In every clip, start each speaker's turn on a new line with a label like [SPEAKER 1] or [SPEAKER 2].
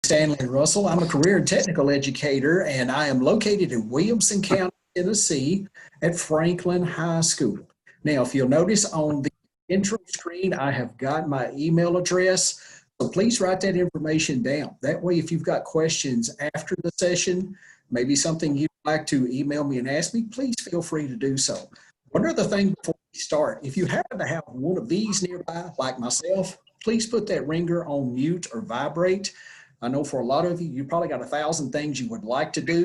[SPEAKER 1] Stanley Russell. I'm a career and technical educator, and I am located in Williamson County, Tennessee at Franklin High School. Now, if you'll notice on the intro screen, I have got my email address. So please write that information down. That way, if you've got questions after the session, maybe something you'd like to email me and ask me, please feel free to do so. One other thing before we start, if you happen to have one of these nearby, like myself, please put that ringer on mute or vibrate. I know for a lot of you, you probably got 1,000 things you would like to do,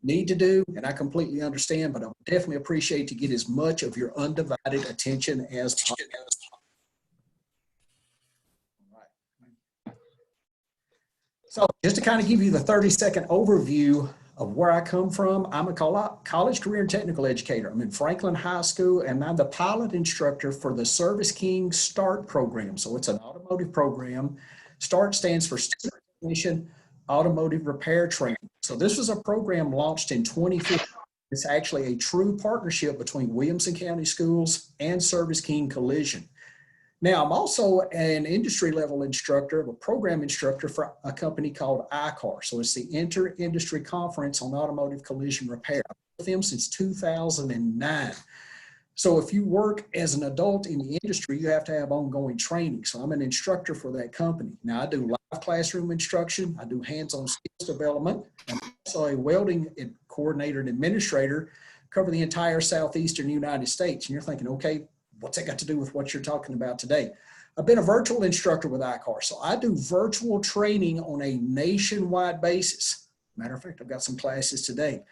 [SPEAKER 1] need to do, and I completely understand, but I would definitely appreciate to get as much of your undivided attention as possible. So just to kind of give you the 30-second overview of where I come from, I'm a college career and technical educator. I'm in Franklin High School, and I'm the pilot instructor for the Service King START program. So it's an automotive program. START stands for Student Technician Automotive Repair Training. So this was a program launched in 2015. It's actually a true partnership between Williamson County Schools and Service King Collision. Now, I'm also an industry level instructor, a program instructor for a company called ICAR. So it's the Inter-Industry Conference on Automotive Collision Repair. I've been with them since 2009. So if you work as an adult in the industry, you have to have ongoing training. So I'm an instructor for that company. Now, I do live classroom instruction. I do hands-on skills development. I'm also a welding coordinator and administrator, cover the entire southeastern United States. And you're thinking, okay, what's that got to do with what you're talking about today? I've been a virtual instructor with ICAR. So I do virtual training on a nationwide basis. Matter of fact, I've got some classes today.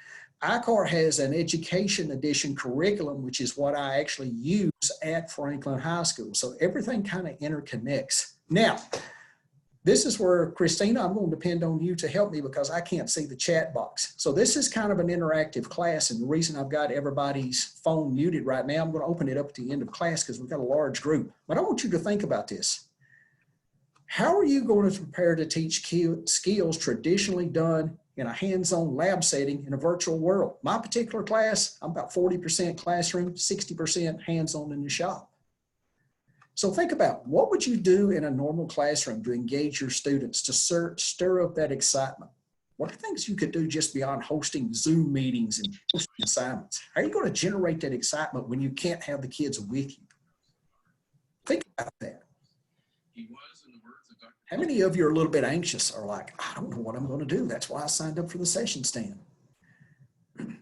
[SPEAKER 1] ICAR has an education edition curriculum, which is what I actually use at Franklin High School. So everything kind of interconnects. Now, this is where, Christina, I'm going to depend on you to help me because I can't see the chat box. So this is kind of an interactive class, and the reason I've got everybody's phone muted right now, I'm going to open it up at the end of class because we've got a large group. But I want you to think about this. How are you going to prepare to teach skills traditionally done in a hands-on lab setting in a virtual world? My particular class, I'm about 40% classroom, 60% hands-on in the shop. So think about, what would you do in a normal classroom to engage your students, to stir up that excitement? What are things you could do just beyond hosting Zoom meetings and posting assignments? How are you going to generate that excitement when you can't have the kids with you? Think about that. How many of you are a little bit anxious or like, I don't know what I'm going to do. That's why I signed up for the session stand. And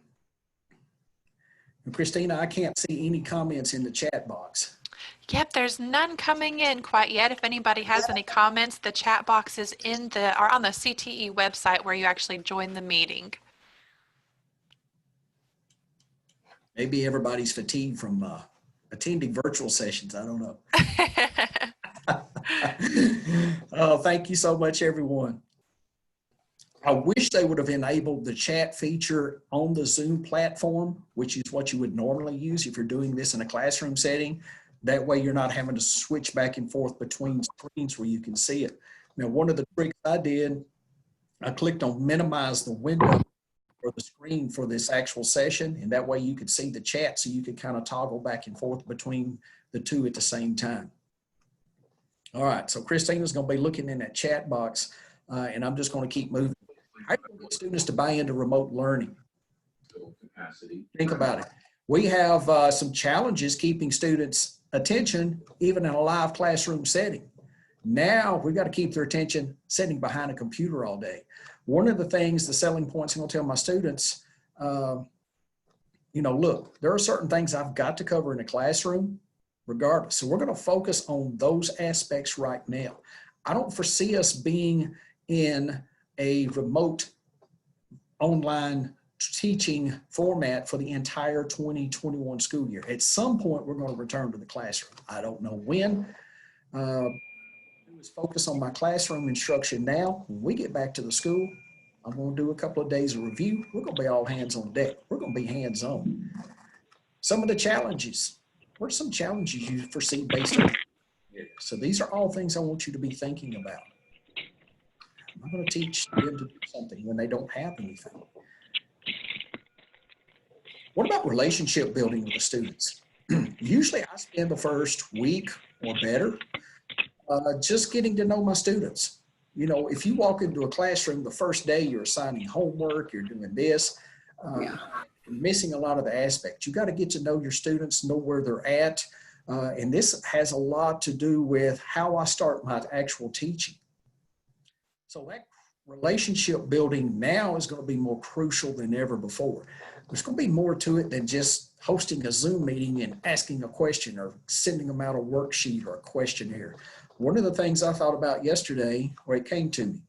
[SPEAKER 1] Christina, I can't see any comments in the chat box.
[SPEAKER 2] Yep, there's none coming in quite yet. If anybody has any comments, the chat box is on the CTE website where you actually join the meeting.
[SPEAKER 1] Maybe everybody's fatigued from attending virtual sessions. I don't know. Oh, thank you so much, everyone. I wish they would have enabled the chat feature on the Zoom platform, which is what you would normally use if you're doing this in a classroom setting. That way you're not having to switch back and forth between screens where you can see it. Now, one of the tricks I did, I clicked on minimize the window or the screen for this actual session, and that way you could see the chat so you could kind of toggle back and forth between the two at the same time. All right, so Christina's going to be looking in that chat box, and I'm just going to keep moving. How do you get students to buy into remote learning? Think about it. We have some challenges keeping students' attention even in a live classroom setting. Now we've got to keep their attention sitting behind a computer all day. One of the things, the selling points I'm going to tell my students, look, there are certain things I've got to cover in a classroom regardless. So we're going to focus on those aspects right now. I don't foresee us being in a remote online teaching format for the entire 2021 school year. At some point, we're going to return to the classroom. I don't know when. Focus on my classroom instruction now. When we get back to the school, I'm going to do a couple of days of review. We're going to be all hands on deck. We're going to be hands on. Some of the challenges. What are some challenges you foresee based on? So these are all things I want you to be thinking about. I'm going to teach them to do something when they don't have anything. What about relationship building with the students? Usually I spend the first week or better just getting to know my students. You know, if you walk into a classroom the first day, you're assigning homework, you're doing this,
[SPEAKER 3] Yeah.
[SPEAKER 1] missing a lot of the aspects. You got to get to know your students, know where they're at. And this has a lot to do with how I start my actual teaching. So that relationship building now is going to be more crucial than ever before. There's going to be more to it than just hosting a Zoom meeting and asking a question or sending them out a worksheet or a questionnaire. One of the things I thought about yesterday, where it came to me.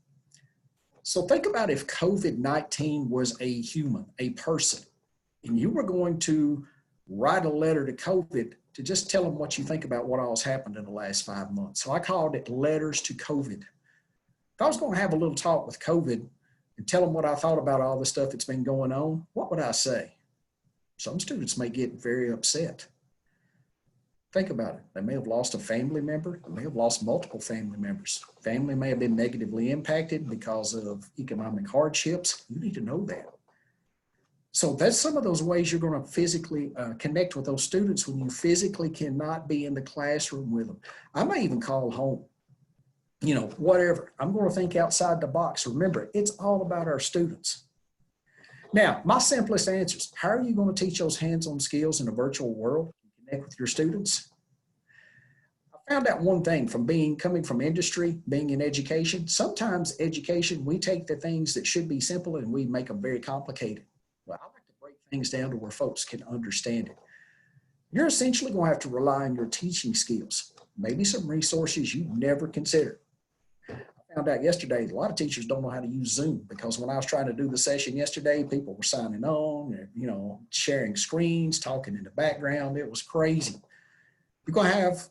[SPEAKER 1] So think about if COVID-19 was a human, a person, and you were going to write a letter to COVID to just tell them what you think about what all's happened in the last 5 months. So I called it Letters to COVID. If I was going to have a little talk with COVID and tell them what I thought about all the stuff that's been going on, what would I say? Some students may get very upset. Think about it. They may have lost a family member. They may have lost multiple family members. Family may have been negatively impacted because of economic hardships. You need to know that. So that's some of those ways you're going to physically connect with those students when you physically cannot be in the classroom with them. I may even call home, you know, whatever. I'm going to think outside the box. Remember, it's all about our students. Now, my simplest answers, how are you going to teach those hands-on skills in a virtual world? Connect with your students. I found out one thing from coming from industry, being in education. Sometimes education, we take the things that should be simple and we make them very complicated. Well, I like to break things down to where folks can understand it. You're essentially going to have to rely on your teaching skills, maybe some resources you've never considered. I found out yesterday a lot of teachers don't know how to use Zoom, because when I was trying to do the session yesterday, people were signing on and, you know, sharing screens, talking in the background. It was crazy. You're going to have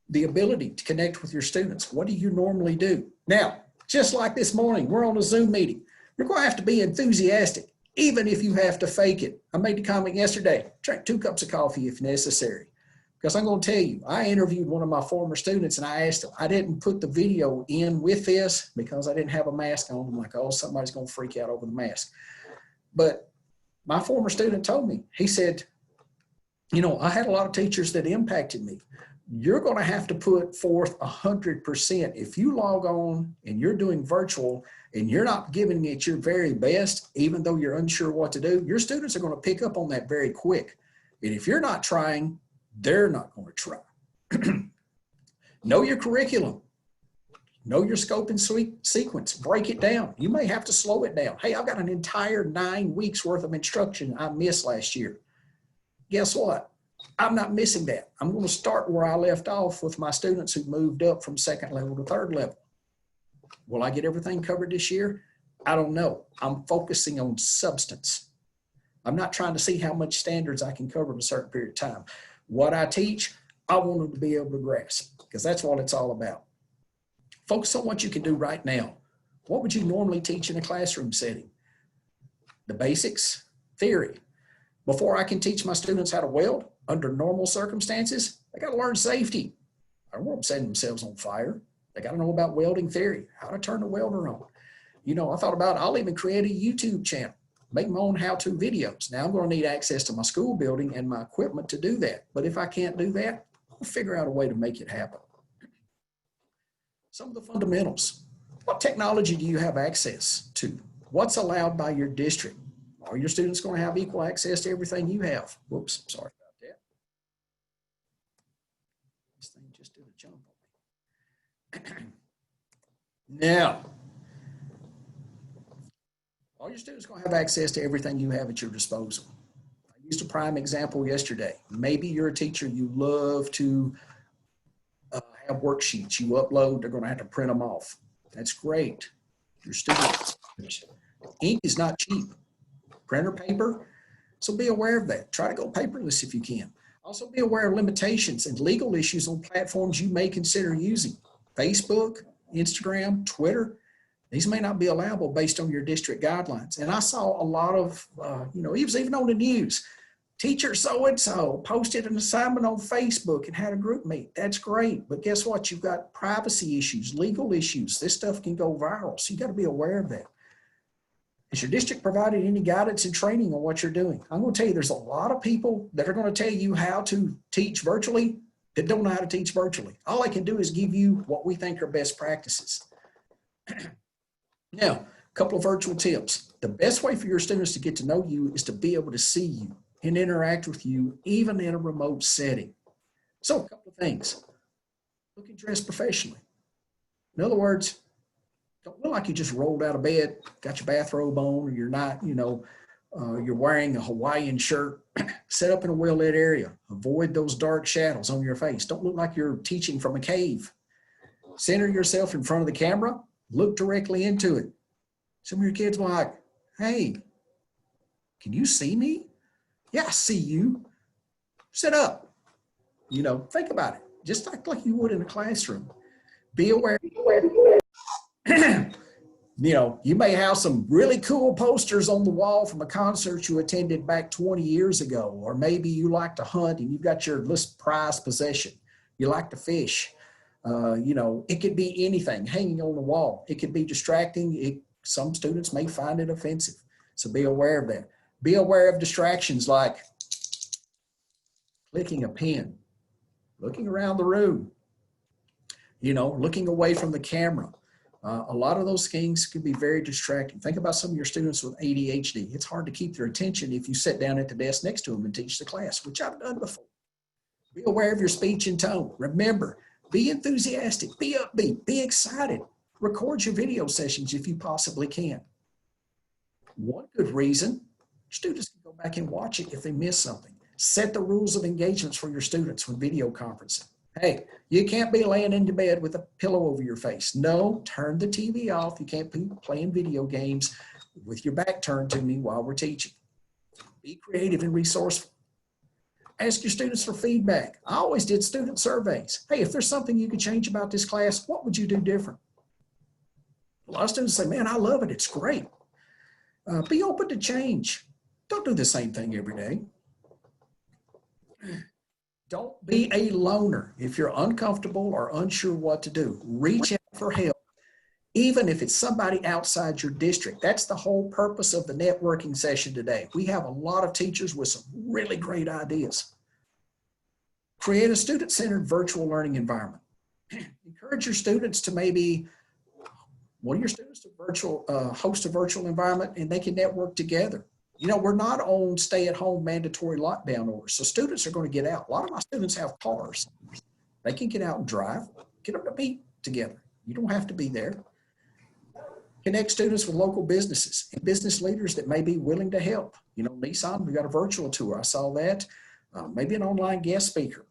[SPEAKER 1] the ability to connect with your students. What do you normally do? Now, just like this morning, we're on a Zoom meeting. You're going to have to be enthusiastic, even if you have to fake it. I made the comment yesterday, drink 2 cups of coffee if necessary. Because I'm going to tell you, I interviewed one of my former students and I asked him, I didn't put the video in with this because I didn't have a mask on. I'm like, oh, somebody's going to freak out over the mask. But my former student told me, he said, you know, I had a lot of teachers that impacted me. You're going to have to put forth 100%. If you log on and you're doing virtual and you're not giving it your very best, even though you're unsure what to do, your students are going to pick up on that very quick. And if you're not trying, they're not going to try. Know your curriculum. Know your scope and sequence. Break it down. You may have to slow it down. Hey, I've got an entire 9 weeks worth of instruction I missed last year. Guess what? I'm not missing that. I'm going to start where I left off with my students who moved up from 2nd level to 3rd level. Will I get everything covered this year? I don't know. I'm focusing on substance. I'm not trying to see how much standards I can cover in a certain period of time. What I teach, I want them to be able to grasp, because that's what it's all about. Focus on what you can do right now. What would you normally teach in a classroom setting? The basics, theory. Before I can teach my students how to weld under normal circumstances, they got to learn safety. I don't want them setting themselves on fire. They got to know about welding theory, how to turn the welder on. You know, I thought about, I'll even create a YouTube channel, make my own how-to videos. Now I'm going to need access to my school building and my equipment to do that. But if I can't do that, I'll figure out a way to make it happen. Some of the fundamentals. What technology do you have access to? What's allowed by your district? Are your students going to have equal access to everything you have? Whoops, sorry about that. This thing just did a jump on me. Now, all your students are going to have access to everything you have at your disposal. I used a prime example yesterday. Maybe you're a teacher, you love to have worksheets you upload, they're going to have to print them off. That's great. Your students, ink is not cheap. Printer paper, so be aware of that. Try to go paperless if you can. Also be aware of limitations and legal issues on platforms you may consider using. Facebook, Instagram, Twitter, these may not be allowable based on your district guidelines. And I saw a lot of, it was even on the news. Teacher so-and-so posted an assignment on Facebook and had a group meet. That's great. But guess what? You've got privacy issues, legal issues. This stuff can go viral. So you got to be aware of that. Has your district provided any guidance and training on what you're doing? I'm going to tell you, there's a lot of people that are going to tell you how to teach virtually that don't know how to teach virtually. All I can do is give you what we think are best practices. Now, a couple of virtual tips. The best way for your students to get to know you is to be able to see you and interact with you, even in a remote setting. So a couple of things. Look and dress professionally. In other words, don't look like you just rolled out of bed, got your bathrobe on, or you're not, you're wearing a Hawaiian shirt. Set up in a well-lit area. Avoid those dark shadows on your face. Don't look like you're teaching from a cave. Center yourself in front of the camera. Look directly into it. Some of your kids will be like, hey, can you see me? Yeah, I see you. Sit up. Think about it. Just act like you would in a classroom. Be aware. You may have some really cool posters on the wall from a concert you attended back 20 years ago, or maybe you like to hunt and you've got your list prized possession. You like to fish. It could be anything hanging on the wall. It could be distracting. Some students may find it offensive. So be aware of that. Be aware of distractions like clicking a pen, looking around the room, looking away from the camera. A lot of those things can be very distracting. Think about some of your students with ADHD. It's hard to keep their attention if you sit down at the desk next to them and teach the class, which I've done before. Be aware of your speech and tone. Remember, be enthusiastic, be upbeat, be excited. Record your video sessions if you possibly can. One good reason, students can go back and watch it if they miss something. Set the rules of engagements for your students when video conferencing. Hey, you can't be laying in your bed with a pillow over your face. No, turn the TV off. You can't be playing video games with your back turned to me while we're teaching. Be creative and resourceful. Ask your students for feedback. I always did student surveys. Hey, if there's something you could change about this class, what would you do different? A lot of students say, man, I love it. It's great. Be open to change. Don't do the same thing every day. Don't be a loner. If you're uncomfortable or unsure what to do, reach out for help, even if it's somebody outside your district. That's the whole purpose of the networking session today. We have a lot of teachers with some really great ideas. Create a student-centered virtual learning environment. Encourage your students to maybe one of your students to host a virtual environment, and they can network together. We're not on stay-at-home mandatory lockdown orders, so students are going to get out. A lot of my students have cars. They can get out and drive, get them to meet together. You don't have to be there. Connect students with local businesses and business leaders that may be willing to help. Nissan, we got a virtual tour. I saw that. Maybe an online guest speaker.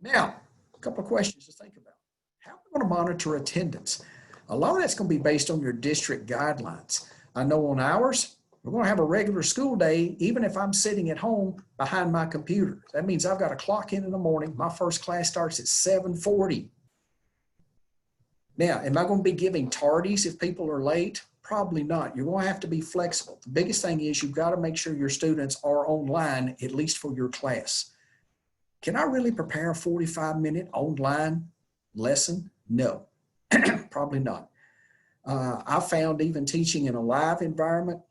[SPEAKER 1] Now, a couple of questions to think about. How are we going to monitor attendance? A lot of that's going to be based on your district guidelines. I know on ours, we're going to have a regular school day, even if I'm sitting at home behind my computer. That means I've got to clock in the morning. My first class starts at 7:40. Now, am I going to be giving tardies if people are late? Probably not. You're going to have to be flexible. The biggest thing is you've got to make sure your students are online, at least for your class. Can I really prepare a 45-minute online lesson? No, probably not. I found even teaching in a live environment,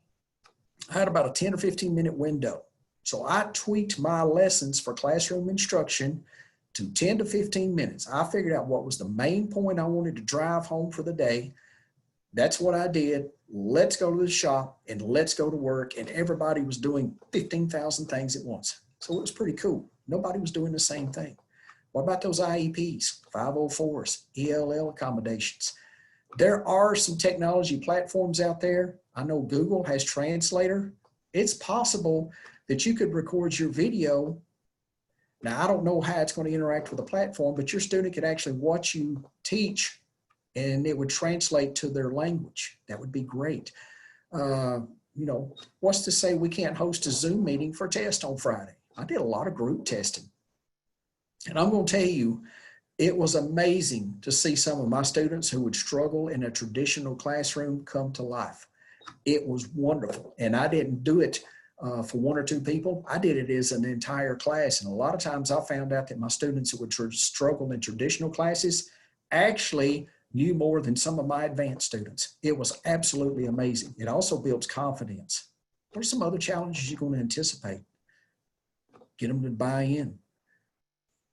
[SPEAKER 1] I had about a 10 or 15 minute window. So I tweaked my lessons for classroom instruction to 10 to 15 minutes. I figured out what was the main point I wanted to drive home for the day. That's what I did. Let's go to the shop and let's go to work. And everybody was doing 15,000 things at once. So it was pretty cool. Nobody was doing the same thing. What about those IEPs, 504s, ELL accommodations? There are some technology platforms out there. I know Google has Translator. It's possible that you could record your video. Now, I don't know how it's going to interact with the platform, but your student could actually watch you teach and it would translate to their language. That would be great. What's to say we can't host a Zoom meeting for a test on Friday? I did a lot of group testing. And I'm going to tell you, it was amazing to see some of my students who would struggle in a traditional classroom come to life. It was wonderful. And I didn't do it for one or two people. I did it as an entire class. And a lot of times I found out that my students who would struggle in traditional classes actually knew more than some of my advanced students. It was absolutely amazing. It also builds confidence. What are some other challenges you're going to anticipate? Get them to buy in.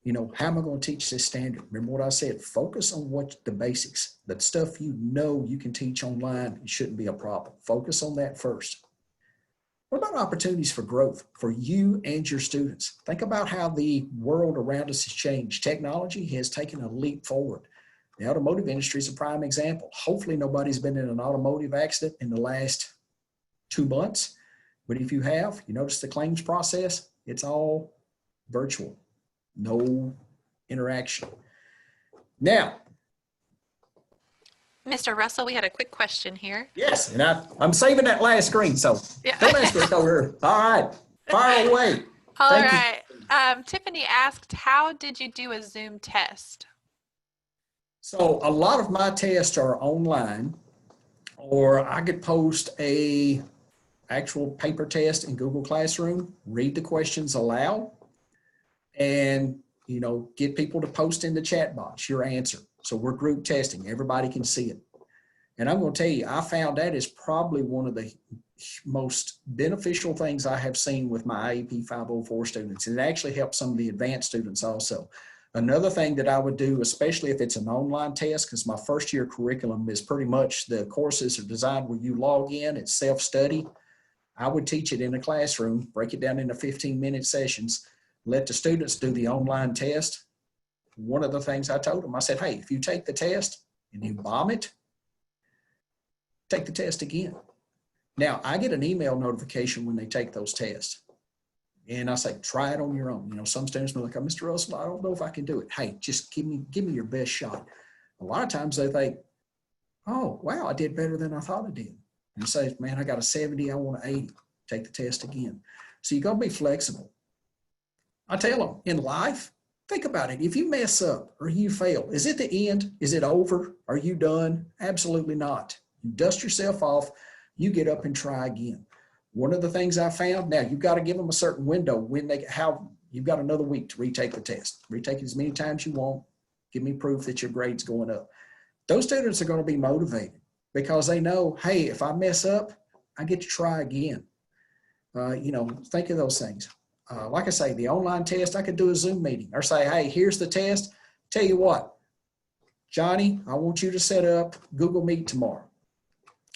[SPEAKER 1] You know, how am I going to teach this standard? Remember what I said, focus on what the basics, the stuff you know you can teach online. It shouldn't be a problem. Focus on that first. What about opportunities for growth for you and your students? Think about how the world around us has changed. Technology has taken a leap forward. The automotive industry is a prime example. Hopefully nobody's been in an automotive accident in the last 2 months, but if you have, you notice the claims process, it's all virtual, no interaction. Now,
[SPEAKER 2] Mr. Russell, we had a quick question here.
[SPEAKER 1] yes, and I'm saving that last screen, so
[SPEAKER 2] Yeah.
[SPEAKER 1] don't ask for it over here. All right, fire away.
[SPEAKER 2] All
[SPEAKER 1] Thank you.
[SPEAKER 2] right. Tiffany asked, how did you do a Zoom test?
[SPEAKER 1] So a lot of my tests are online, or I could post a actual paper test in Google Classroom, read the questions aloud, and get people to post in the chat box your answer. So we're group testing. Everybody can see it. And I'm going to tell you, I found that is probably one of the most beneficial things I have seen with my IEP 504 students. It actually helps some of the advanced students also. Another thing that I would do, especially if it's an online test, because my first year curriculum is pretty much the courses are designed where you log in, it's self-study. I would teach it in a classroom, break it down into 15-minute sessions, let the students do the online test. One of the things I told them, I said, hey, if you take the test and you bomb it, take the test again. Now, I get an email notification when they take those tests. And I say, try it on your own. Some students are like, oh, Mr. Russell, I don't know if I can do it. Hey, just give me your best shot. A lot of times they think, oh, wow, I did better than I thought I did. And say, man, I got a 70, I want an 80. Take the test again. So you got to be flexible. I tell them, in life, think about it. If you mess up or you fail, is it the end? Is it over? Are you done? Absolutely not. You dust yourself off, you get up and try again. One of the things I found, now you've got to give them a certain window when you've got another week to retake the test. Retake it as many times you want. Give me proof that your grade's going up. Those students are going to be motivated because they know, hey, if I mess up, I get to try again. Think of those things. Like I say, the online test, I could do a Zoom meeting or say, hey, here's the test. Tell you what, Johnny, I want you to set up Google Meet tomorrow.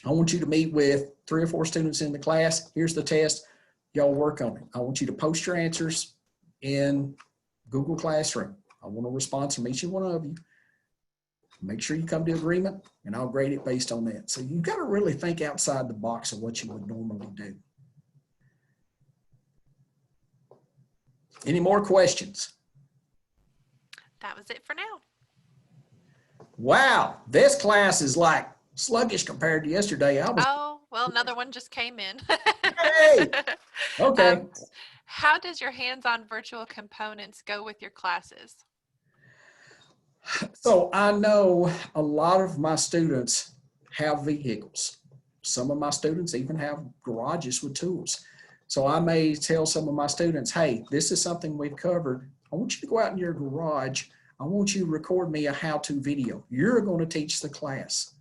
[SPEAKER 1] I want you to meet with 3 or 4 students in the class. Here's the test. Y'all work on it. I want you to post your answers in Google Classroom. I want a response from each one of you. Make sure you come to agreement, and I'll grade it based on that. So you've got to really think outside the box of what you would normally do. Any more questions?
[SPEAKER 2] That was it for now.
[SPEAKER 1] Wow, this class is like sluggish compared to yesterday.
[SPEAKER 2] Oh, well, another one just came in.
[SPEAKER 1] Hey, okay.
[SPEAKER 2] How does your hands-on virtual components go with your classes?
[SPEAKER 1] So I know a lot of my students have vehicles. Some of my students even have garages with tools. So I may tell some of my students, hey, this is something we've covered. I want you to go out in your garage. I want you to record me a how-to video. You're going to teach the class.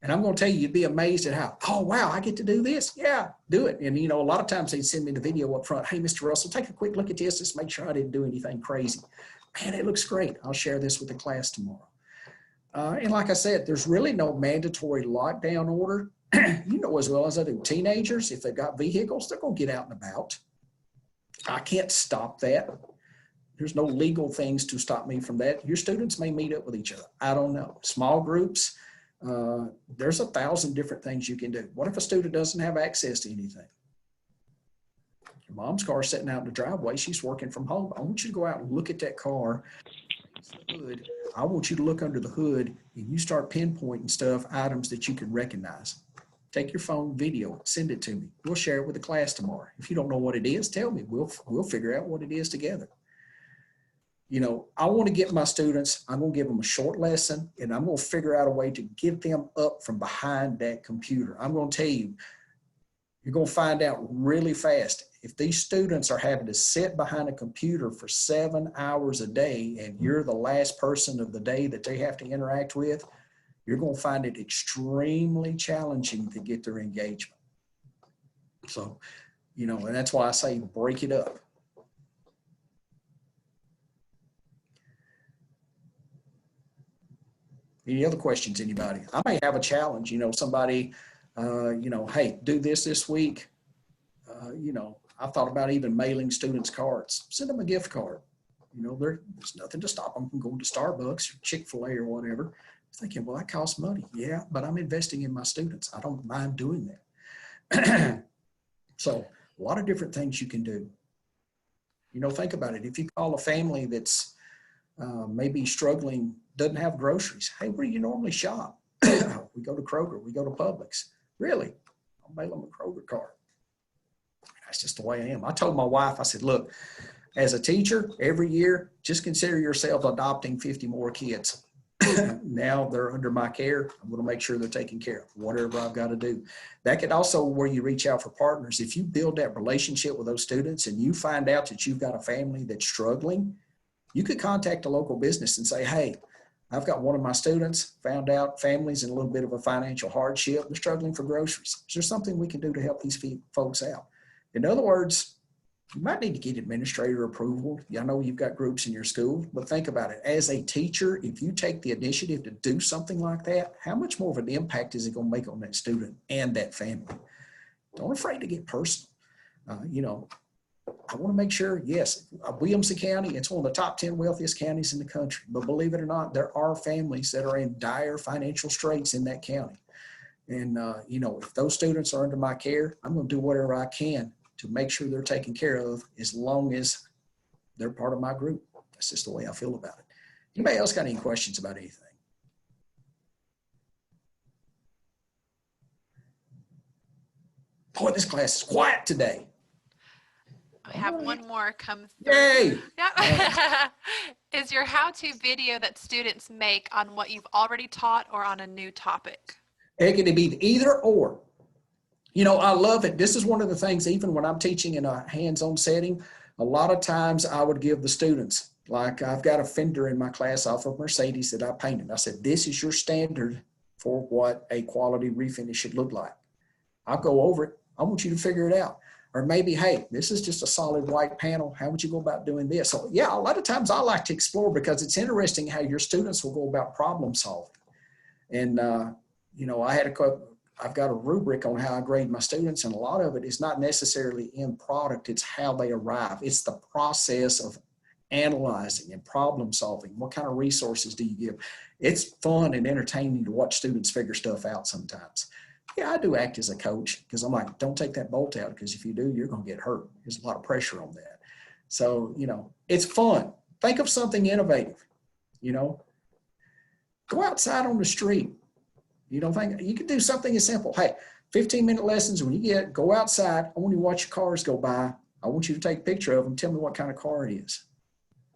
[SPEAKER 1] And I'm going to tell you, you'd be amazed at how, oh, wow, I get to do this. Yeah, do it. And, a lot of times they'd send me the video up front. Hey, Mr. Russell, take a quick look at this. Just make sure I didn't do anything crazy. Man, it looks great. I'll share this with the class tomorrow. And like I said, there's really no mandatory lockdown order. You know as well as I do, teenagers, if they've got vehicles, they're going to get out and about. I can't stop that. There's no legal things to stop me from that. Your students may meet up with each other. I don't know. Small groups, there's 1,000 different things you can do. What if a student doesn't have access to anything? Your mom's car is sitting out in the driveway. She's working from home. I want you to go out and look at that car. Hood. I want you to look under the hood and you start pinpointing stuff, items that you can recognize. Take your phone, video it, send it to me. We'll share it with the class tomorrow. If you don't know what it is, tell me. We'll figure out what it is together. I want to get my students, I'm going to give them a short lesson, and I'm going to figure out a way to get them up from behind that computer. I'm going to tell you, you're going to find out really fast. If these students are having to sit behind a computer for 7 hours a day, and you're the last person of the day that they have to interact with, you're going to find it extremely challenging to get their engagement. So, and that's why I say break it up. Any other questions, anybody? I may have a challenge, somebody, hey, do this week. I've thought about even mailing students cards, send them a gift card. There's nothing to stop them from going to Starbucks or Chick-fil-A or whatever. Thinking, well, that costs money. Yeah, but I'm investing in my students. I don't mind doing that. So a lot of different things you can do. Think about it. If you call a family that's maybe struggling, doesn't have groceries, hey, where do you normally shop? We go to Kroger, we go to Publix. Really? I'll mail them a Kroger card. That's just the way I am. I told my wife, I said, look, as a teacher, every year, just consider yourself adopting 50 more kids. Now they're under my care. I'm going to make sure they're taken care of, whatever I've got to do. That could also where you reach out for partners. If you build that relationship with those students and you find out that you've got a family that's struggling, you could contact a local business and say, hey, I've got one of my students, found out families in a little bit of a financial hardship. They're struggling for groceries. Is there something we can do to help these folks out? In other words, you might need to get administrator approval. I know you've got groups in your school, but think about it. As a teacher, if you take the initiative to do something like that, how much more of an impact is it going to make on that student and that family? Don't be afraid to get personal. I want to make sure, yes, Williamson County, it's one of the top 10 wealthiest counties in the country. But believe it or not, there are families that are in dire financial straits in that county. And, if those students are under my care, I'm going to do whatever I can to make sure they're taken care of as long as they're part of my group. That's just the way I feel about it. Anybody else got any questions about anything? Boy, this class is quiet today.
[SPEAKER 2] I have one more come through.
[SPEAKER 1] Yay!
[SPEAKER 2] Yeah. Is your how-to video that students make on what you've already taught or on a new topic?
[SPEAKER 1] It can be either or. I love it. This is one of the things, even when I'm teaching in a hands-on setting, a lot of times I would give the students, like I've got a fender in my class off of Mercedes that I painted. I said, this is your standard for what a quality refinish should look like. I'll go over it. I want you to figure it out. Or maybe, hey, this is just a solid white panel. How would you go about doing this? So yeah, a lot of times I like to explore because it's interesting how your students will go about problem solving. And, I've got a rubric on how I grade my students, and a lot of it is not necessarily in product. It's how they arrive. It's the process of analyzing and problem solving. What kind of resources do you give? It's fun and entertaining to watch students figure stuff out sometimes. Yeah, I do act as a coach because I'm like, don't take that bolt out because if you do, you're going to get hurt. There's a lot of pressure on that. So, it's fun. Think of something innovative, Go outside on the street. You don't think you could do something as simple? Hey, 15-minute lessons. When you go outside, I want you to watch your cars go by. I want you to take a picture of them. Tell me what kind of car it is.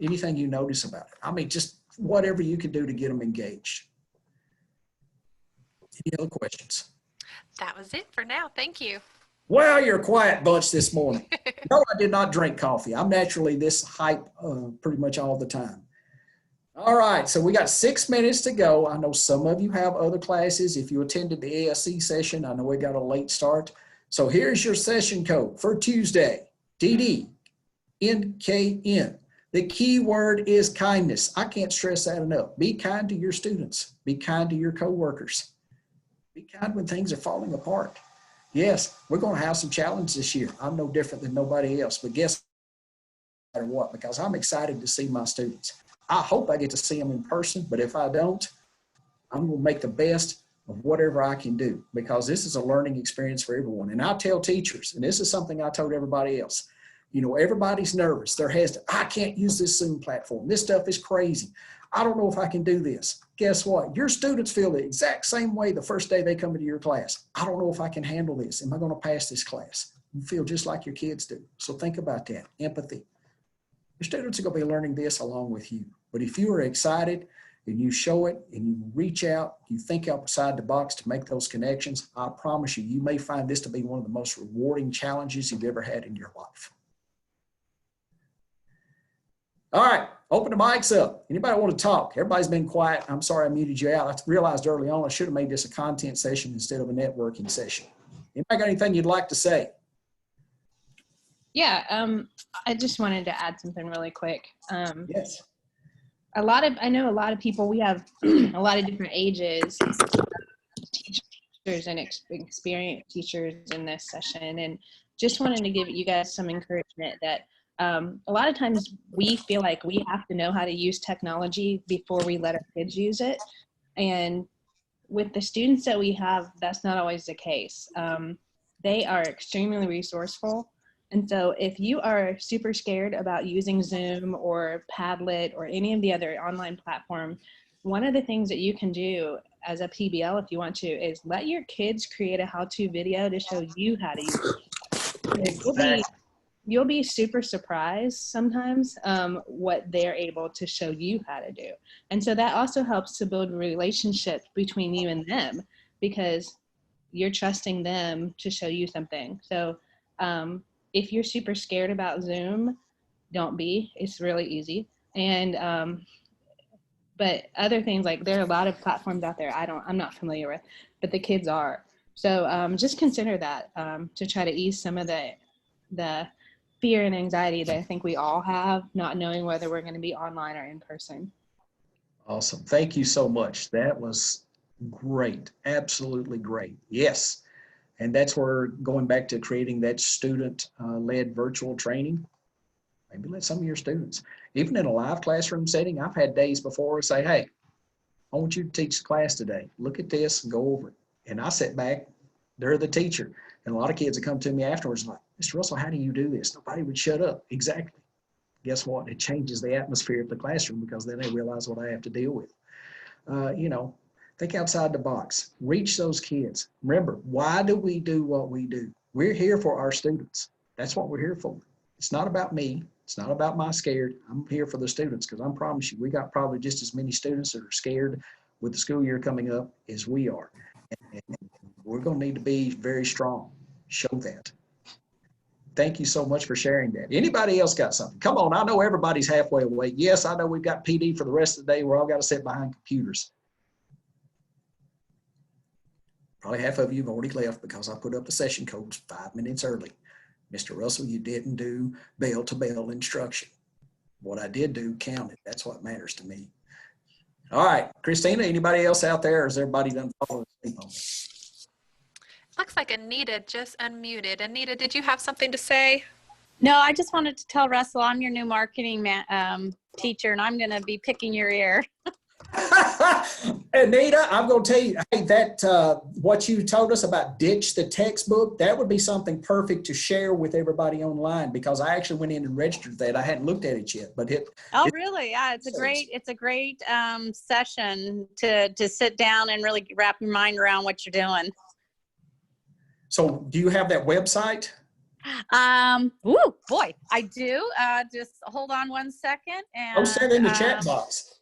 [SPEAKER 1] Anything you notice about it. I mean, just whatever you can do to get them engaged. Any other questions?
[SPEAKER 2] That was it for now. Thank you.
[SPEAKER 1] Well, you're a quiet bunch this morning. No, I did not drink coffee. I'm naturally this hype pretty much all the time. All right, so we got 6 minutes to go. I know some of you have other classes. If you attended the ASC session, I know we got a late start. So here's your session code for Tuesday, DDNKN. The key word is kindness. I can't stress that enough. Be kind to your students. Be kind to your coworkers. Be kind when things are falling apart. Yes, we're going to have some challenges this year. I'm no different than nobody else, but guess what? Because I'm excited to see my students. I hope I get to see them in person, but if I don't, I'm going to make the best of whatever I can do because this is a learning experience for everyone. And I tell teachers, and this is something I told everybody else, everybody's nervous. They're hesitant. I can't use this Zoom platform. This stuff is crazy. I don't know if I can do this. Guess what? Your students feel the exact same way the first day they come into your class. I don't know if I can handle this. Am I going to pass this class? You feel just like your kids do. So think about that. Empathy. Your students are going to be learning this along with you. But if you are excited and you show it and you reach out, you think outside the box to make those connections, I promise you, you may find this to be one of the most rewarding challenges you've ever had in your life. All right, open the mics up. Anybody want to talk? Everybody's been quiet. I'm sorry I muted you out. I realized early on I should have made this a content session instead of a networking session. Anybody got anything you'd like to say?
[SPEAKER 3] Yeah, I just wanted to add something really quick.
[SPEAKER 1] Yes.
[SPEAKER 3] I know a lot of people, we have a lot of different ages, teachers and experienced teachers in this session, and just wanted to give you guys some encouragement that a lot of times we feel like we have to know how to use technology before we let our kids use it. And with the students that we have, that's not always the case. They are extremely resourceful. And so if you are super scared about using Zoom or Padlet or any of the other online platform, one of the things that you can do as a PBL, if you want to, is let your kids create a how-to video to show you how to use it. You'll be super surprised sometimes what they're able to show you how to do. And so that also helps to build relationships between you and them, because you're trusting them to show you something. So if you're super scared about Zoom, don't be. It's really easy. And but other things, like there are a lot of platforms out there I'm not familiar with, but the kids are. So just consider that to try to ease some of the fear and anxiety that I think we all have, not knowing whether we're going to be online or in person.
[SPEAKER 1] Awesome. Thank you so much. That was great. Absolutely great. Yes. And that's where, going back to creating that student-led virtual training, maybe let some of your students, even in a live classroom setting, I've had days before say, hey, I want you to teach the class today. Look at this and go over it. And I sit back, they're the teacher. And a lot of kids that come to me afterwards like, Mr. Russell, how do you do this? Nobody would shut up. Exactly. Guess what? It changes the atmosphere of the classroom, because then they realize what I have to deal with. Think outside the box. Reach those kids. Remember, why do we do what we do? We're here for our students. That's what we're here for. It's not about me. It's not about my scared. I'm here for the students, because I promise you, we got probably just as many students that are scared with the school year coming up as we are. And we're going to need to be very strong. Show that. Thank you so much for sharing that. Anybody else got something? Come on, I know everybody's halfway awake. Yes, I know we've got PD for the rest of the day. We're all got to sit behind computers. Probably half of you have already left because I put up the session codes 5 minutes early. Mr. Russell, you didn't do bell-to-bell instruction. What I did do counted. That's what matters to me. All right, Christina, anybody else out there, or is everybody done falling asleep on me?
[SPEAKER 2] Looks like Anita just unmuted. Anita, did you have something to say?
[SPEAKER 4] No, I just wanted to tell Russell I'm your new marketing teacher, and I'm going to be picking your ear.
[SPEAKER 1] Anita, I'm going to tell you, hey, that what you told us about ditch the textbook, that would be something perfect to share with everybody online, because I actually went in and registered that. I hadn't looked at it yet, but
[SPEAKER 4] really? Yeah, it's a great session to sit down and really wrap your mind around what you're doing.
[SPEAKER 1] So do you have that website?
[SPEAKER 4] Ooh, boy, I do. Just hold on one second. And
[SPEAKER 1] I'll send it in the chat box.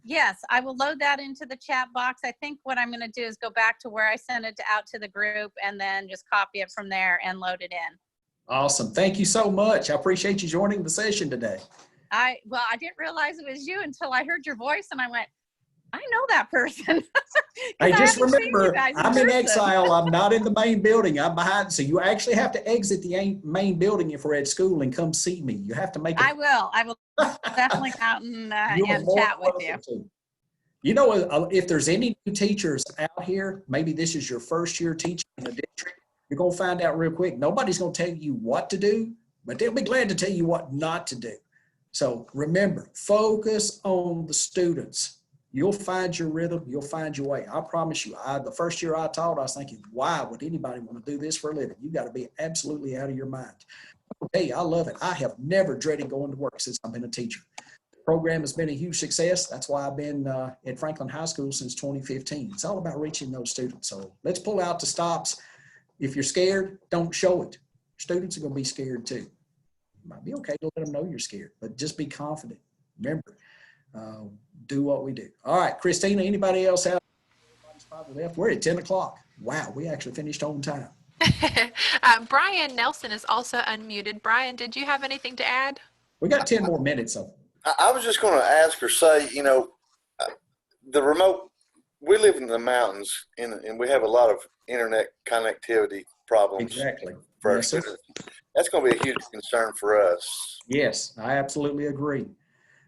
[SPEAKER 4] Yes, I will load that into the chat box. I think what I'm going to do is go back to where I sent it out to the group and then just copy it from there and load it in.
[SPEAKER 1] Awesome. Thank you so much. I appreciate you joining the session today.
[SPEAKER 4] I didn't realize it was you until I heard your voice and I went, I know that person.
[SPEAKER 1] Hey, just remember, I'm in exile. I'm not in the main building. I'm behind. So you actually have to exit the main building if we're at school and come see me. You have to make it.
[SPEAKER 4] I will definitely come out and chat with you.
[SPEAKER 1] To. You know, if there's any new teachers out here, maybe this is your first year teaching in a district, you're going to find out real quick. Nobody's going to tell you what to do, but they'll be glad to tell you what not to do. So remember, focus on the students. You'll find your rhythm. You'll find your way. I promise you, the first year I taught, I was thinking, why would anybody want to do this for a living? You got to be absolutely out of your mind. Hey, I love it. I have never dreaded going to work since I've been a teacher. The program has been a huge success. That's why I've been at Franklin High School since 2015. It's all about reaching those students. So let's pull out the stops. If you're scared, don't show it. Students are going to be scared too. It might be okay to let them know you're scared, but just be confident. Remember, do what we do. All right, Christina, anybody else out? Left? We're at 10 o'clock. Wow, we actually finished on time.
[SPEAKER 2] Brian Nelson is also unmuted. Brian, did you have anything to add?
[SPEAKER 1] We got 10 more minutes of it.
[SPEAKER 5] I was just going to ask or say, you know, the remote, we live in the mountains and we have a lot of internet connectivity problems.
[SPEAKER 1] Exactly.
[SPEAKER 5] For our students. That's going to be a huge concern for us.
[SPEAKER 1] Yes, I absolutely agree.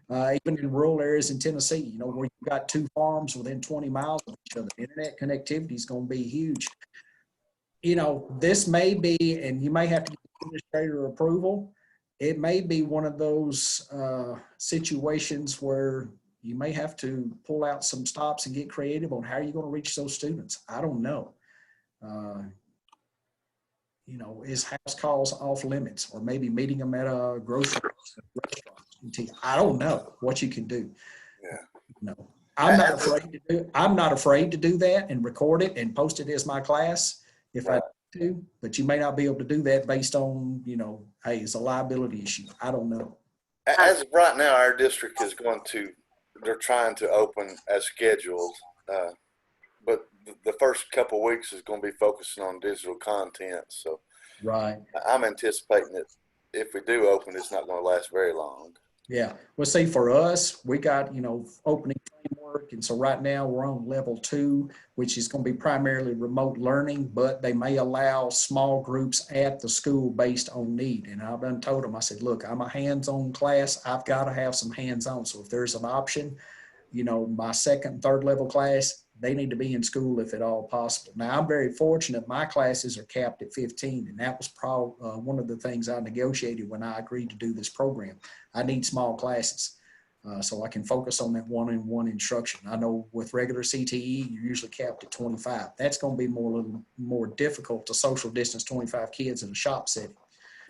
[SPEAKER 1] even in rural areas in Tennessee, you know, where you've got 2 farms within 20 miles of each other. Internet connectivity is going to be huge. You know, this may be, and you may have to get administrator approval. It may be one of those situations where you may have to pull out some stops and get creative on how you're going to reach those students. I don't know. You know, is house calls off limits, or maybe meeting them at a grocery restaurant? I don't know what you can do.
[SPEAKER 5] Yeah.
[SPEAKER 1] No, I'm not afraid to do. I'm not afraid to do that and record it and post it as my class if I do. But you may not be able to do that based on, you know, hey, it's a liability issue. I don't know.
[SPEAKER 5] As of right now, our district is they're trying to open as scheduled, but the first couple of weeks is going to be focusing on digital content. So
[SPEAKER 1] Right.
[SPEAKER 5] I'm anticipating that if we do open, it's not going to last very long.
[SPEAKER 1] Yeah. Well, see, for us, we got, you know, opening framework. And so right now we're on level 2, which is going to be primarily remote learning, but they may allow small groups at the school based on need. And I've done told them, I said, look, I'm a hands-on class. I've got to have some hands-on. So if there's an option, you know, my 2nd and 3rd level class, they need to be in school if at all possible. Now, I'm very fortunate. My classes are capped at 15, and that was probably one of the things I negotiated when I agreed to do this program. I need small classes so I can focus on that one-on-one instruction. I know with regular CTE, you're usually capped at 25. That's going to be a little more difficult to social distance 25 kids in a shop setting.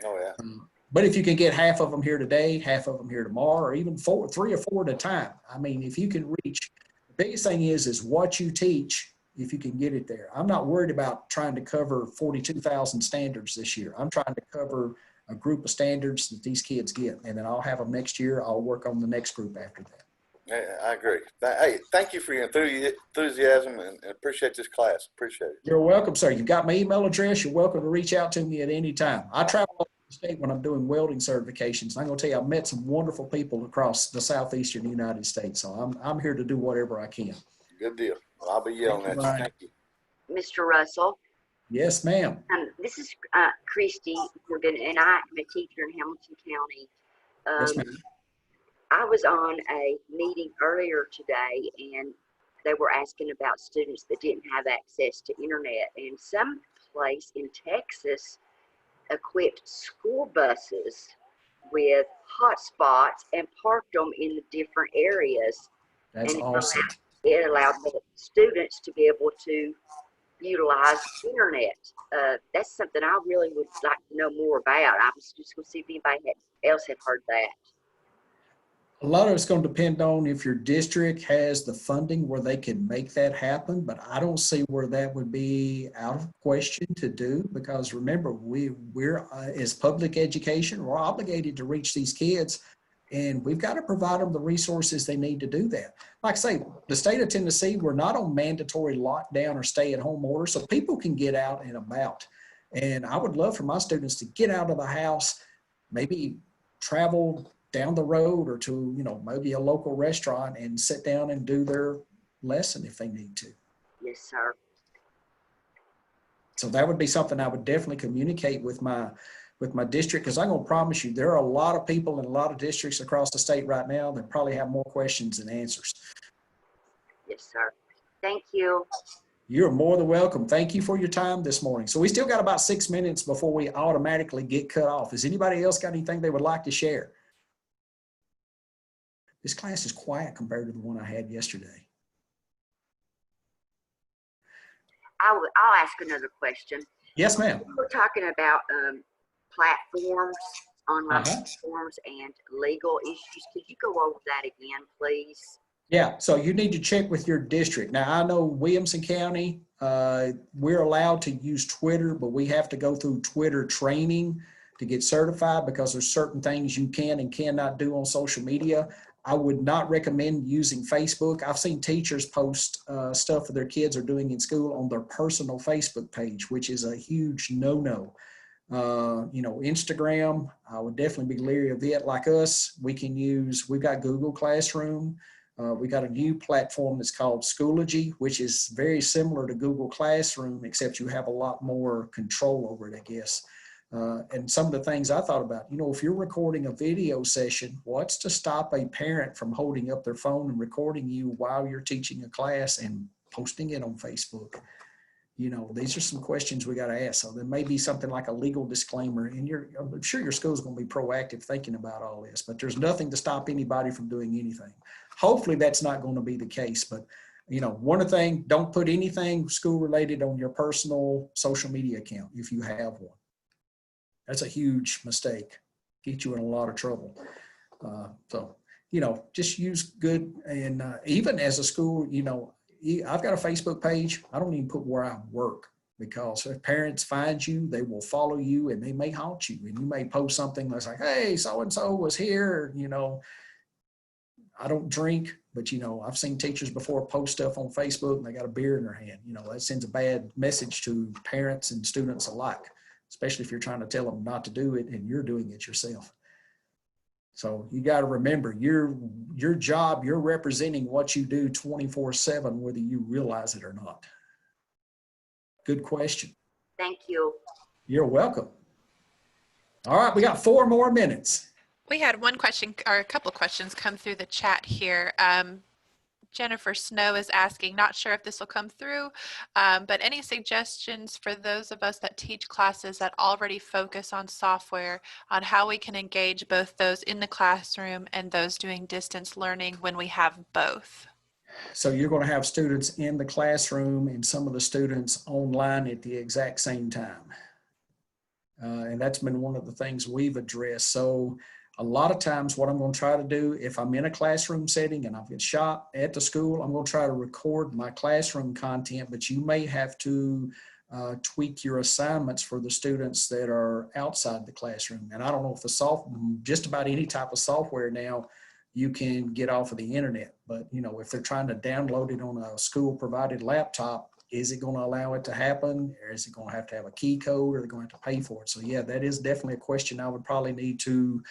[SPEAKER 5] Oh, yeah.
[SPEAKER 1] But if you can get half of them here today, half of them here tomorrow, or even 3 or 4 at a time, I mean, if you can reach, the biggest thing is what you teach, if you can get it there. I'm not worried about trying to cover 42,000 standards this year. I'm trying to cover a group of standards that these kids get, and then I'll have them next year. I'll work on the next group after that.
[SPEAKER 5] Yeah, I agree. Hey, thank you for your enthusiasm and appreciate this class. Appreciate it.
[SPEAKER 1] You're welcome, sir. You've got my email address. You're welcome to reach out to me at any time. I travel all over the state when I'm doing welding certifications. I'm going to tell you, I've met some wonderful people across the southeastern United States. So I'm here to do whatever I can.
[SPEAKER 5] Good deal. Well, I'll be yelling at you. Thank you.
[SPEAKER 6] Mr. Russell,
[SPEAKER 1] Yes, ma'am.
[SPEAKER 6] this is Christy Morgan, and I'm a teacher in Hamilton County.
[SPEAKER 1] Yes, ma'am.
[SPEAKER 6] I was on a meeting earlier today, and they were asking about students that didn't have access to internet. And some place in Texas equipped school buses with hotspots and parked them in the different areas.
[SPEAKER 1] That's
[SPEAKER 6] And
[SPEAKER 1] awesome.
[SPEAKER 6] It allowed the students to be able to utilize internet. That's something I really would like to know more about. I was just going to see if anybody else had heard that.
[SPEAKER 1] A lot of it's going to depend on if your district has the funding where they can make that happen, but I don't see where that would be out of question to do, because remember, we're as public education, we're obligated to reach these kids, and we've got to provide them the resources they need to do that. Like I say, the state of Tennessee, we're not on mandatory lockdown or stay-at-home order, so people can get out and about. And I would love for my students to get out of the house, maybe travel down the road or to, you know, maybe a local restaurant and sit down and do their lesson if they need to.
[SPEAKER 6] Yes, sir.
[SPEAKER 1] So that would be something I would definitely communicate with my district, because I'm going to promise you there are a lot of people in a lot of districts across the state right now that probably have more questions than answers.
[SPEAKER 6] Yes, sir. Thank you.
[SPEAKER 1] You're more than welcome. Thank you for your time this morning. So we still got about 6 minutes before we automatically get cut off. Has anybody else got anything they would like to share? This class is quiet compared to the one I had yesterday.
[SPEAKER 6] I'll ask another question.
[SPEAKER 1] Yes, ma'am.
[SPEAKER 6] We're talking about platforms, online
[SPEAKER 1] Uh-huh.
[SPEAKER 6] platforms, and legal issues. Could you go over that again, please?
[SPEAKER 1] Yeah, so you need to check with your district. Now, I know Williamson County, we're allowed to use Twitter, but we have to go through Twitter training to get certified, because there's certain things you can and cannot do on social media. I would not recommend using Facebook. I've seen teachers post stuff that their kids are doing in school on their personal Facebook page, which is a huge no-no. You know, Instagram, I would definitely be leery of it. Like us, we've got Google Classroom. We got a new platform that's called Schoology, which is very similar to Google Classroom, except you have a lot more control over it, I guess. And some of the things I thought about, if you're recording a video session, what's to stop a parent from holding up their phone and recording you while you're teaching a class and posting it on Facebook? These are some questions we got to ask. So there may be something like a legal disclaimer, and I'm sure your school's going to be proactive thinking about all this, but there's nothing to stop anybody from doing anything. Hopefully that's not going to be the case, but one of the things, don't put anything school related on your personal social media account if you have one. That's a huge mistake. Get you in a lot of trouble. Just use good, and even as a school, I've got a Facebook page. I don't even put where I work, because if parents find you, they will follow you and they may haunt you. And you may post something that's like, hey, so-and-so was here. I don't drink, but I've seen teachers before post stuff on Facebook and they got a beer in their hand. That sends a bad message to parents and students alike, especially if you're trying to tell them not to do it and you're doing it yourself. So you got to remember your job, you're representing what you do 24/7, whether you realize it or not. Good question.
[SPEAKER 6] Thank you.
[SPEAKER 1] You're welcome. All right, we got 4 more minutes.
[SPEAKER 2] We had one question, or a couple of questions come through the chat here. Jennifer Snow is asking, not sure if this will come through, but any suggestions for those of us that teach classes that already focus on software, on how we can engage both those in the classroom and those doing distance learning when we have both?
[SPEAKER 1] So you're going to have students in the classroom and some of the students online at the exact same time. And that's been one of the things we've addressed. So a lot of times what I'm going to try to do, if I'm in a classroom setting and I've got shop at the school, I'm going to try to record my classroom content, but you may have to tweak your assignments for the students that are outside the classroom. And I don't know if just about any type of software now you can get off of the internet, but if they're trying to download it on a school provided laptop, is it going to allow it to happen? Or is it going to have a key code, or are they going to have to pay for it? So yeah, that is definitely a question I would probably need to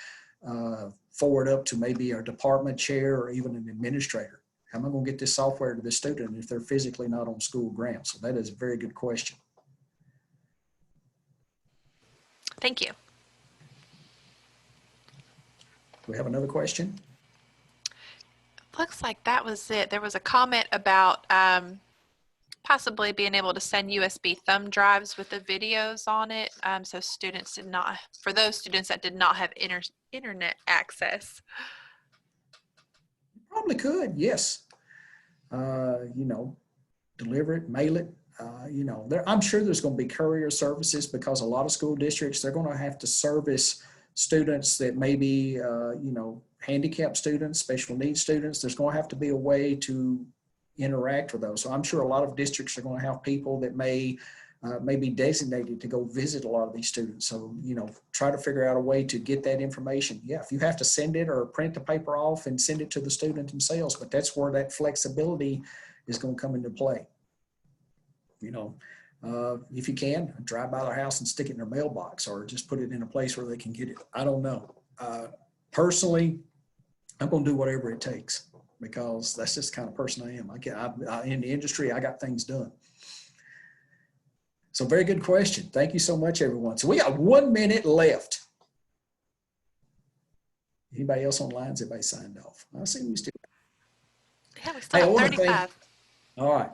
[SPEAKER 1] forward up to maybe our department chair or even an administrator. How am I going to get this software to the student if they're physically not on school grounds? So that is a very good question.
[SPEAKER 2] Thank you.
[SPEAKER 1] Do we have another question?
[SPEAKER 2] Looks like that was it. There was a comment about possibly being able to send USB thumb drives with the videos on it. So students for those students that did not have internet access.
[SPEAKER 1] Probably could, yes. Deliver it, mail it. I'm sure there's going to be courier services, because a lot of school districts, they're going to have to service students that may be, handicapped students, special needs students. There's going to have to be a way to interact with those. So I'm sure a lot of districts are going to have people that may be designated to go visit a lot of these students. So, try to figure out a way to get that information. Yeah, if you have to send it or print the paper off and send it to the student themselves, but that's where that flexibility is going to come into play. If you can, drive by their house and stick it in their mailbox, or just put it in a place where they can get it. I don't know. Personally, I'm going to do whatever it takes, because that's just the kind of person I am. In the industry, I got things done. So very good question. Thank you so much, everyone. So we got 1 minute left. Anybody else online? Has everybody signed off? I see we still.
[SPEAKER 2] Yeah, we still have 35.
[SPEAKER 1] All right.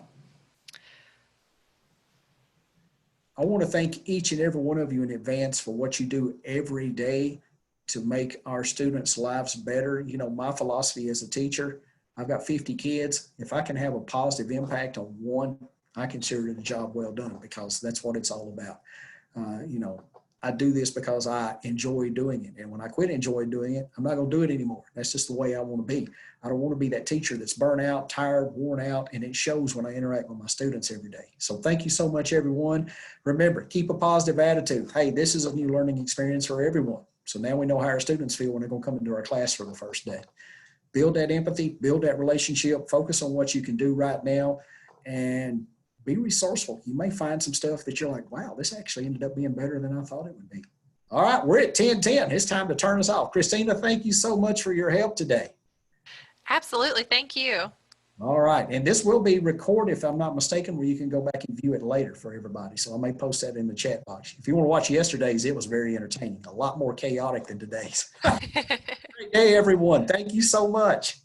[SPEAKER 1] I want to thank each and every one of you in advance for what you do every day to make our students' lives better. My philosophy as a teacher, I've got 50 kids. If I can have a positive impact on one, I consider it a job well done, because that's what it's all about. I do this because I enjoy doing it. And when I quit enjoying doing it, I'm not going to do it anymore. That's just the way I want to be. I don't want to be that teacher that's burnt out, tired, worn out, and it shows when I interact with my students every day. So thank you so much, everyone. Remember, keep a positive attitude. Hey, this is a new learning experience for everyone. So now we know how our students feel when they're going to come into our class for the first day. Build that empathy, build that relationship, focus on what you can do right now, and be resourceful. You may find some stuff that you're like, wow, this actually ended up being better than I thought it would be. All right, we're at 10:10. It's time to turn us off. Christina, thank you so much for your help today.
[SPEAKER 2] Absolutely. Thank you.
[SPEAKER 1] All right. And this will be recorded, if I'm not mistaken, where you can go back and view it later for everybody. So I may post that in the chat box. If you want to watch yesterday's, it was very entertaining. A lot more chaotic than today's. Great day, everyone. Thank you so much.